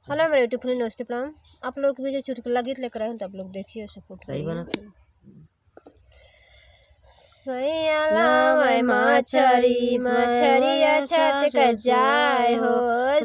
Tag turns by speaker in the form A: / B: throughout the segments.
A: Hello मेरे YouTube friend, नमस्ते प्रणाम। आप लोग भी जो चुटकुला गीत लेकर आए हैं तो आप लोग देखिए, सपोर्ट
B: सही बना।
A: सैयाला मछरी मछरिया छटक जाए हो,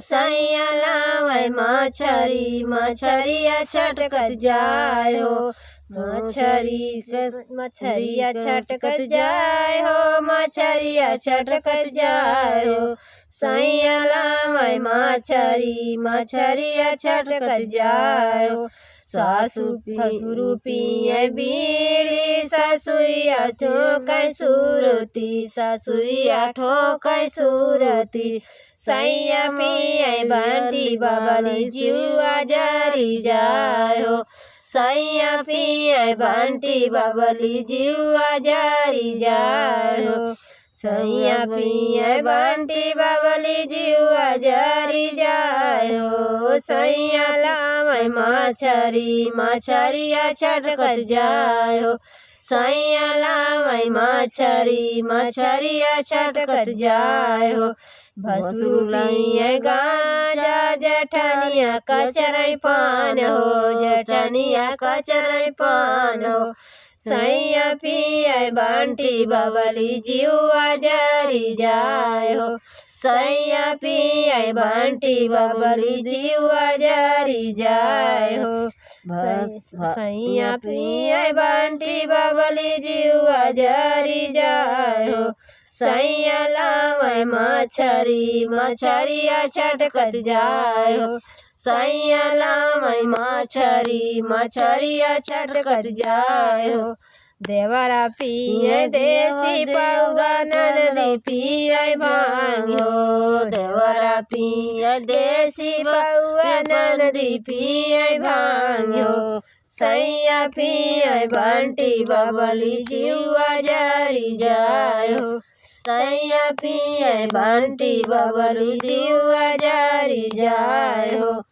A: सैयाला मछरी मछरिया छटकत जाए हो, मछरिया छटकत जाए हो, मछरिया छटकत जाए हो, सैयाला मछरी मछरिया छटकत जाए हो। ससुर पिए बीड़ी ससुरिया ठोकै सुरती, ससुरिया ठोकै सुरती, सैया पिए बंटी बबली जुआ जरी जाए हो, सैया पिए बंटी बबली जुआ जरी जाए हो, सैया पिए बंटी बबली जुआ जरी जाए हो, सैया लामै मछरी मछरिया छटकत जाए हो, सैया लामै मछरी मछरिया छटकत जाए हो। भसुरुलिए गांजा जठनिया कचरै पान हो, जठनिया कचरै पान हो, सैया पिए बंटी बबली जुआ जरी जाए हो, सैया पिए बंटी बबली जुआ जरी जाए हो, सैया पिए बंटी बबली जुआ जरी जाए हो, सैया लामै मछरी मछरिया छटकत जाए हो, सैया लामै मछरी मछरिया छटकत जाए हो। देवरा पिए देसी पौवा ननदी पिए भांग हो, देवरा पिए देसी पौवा ननदी पिए भांग हो, सैया पिए बंटी बबली जुआ जरी जाए हो, सैया पिए बंटी बबली जुआ जरी जाए हो,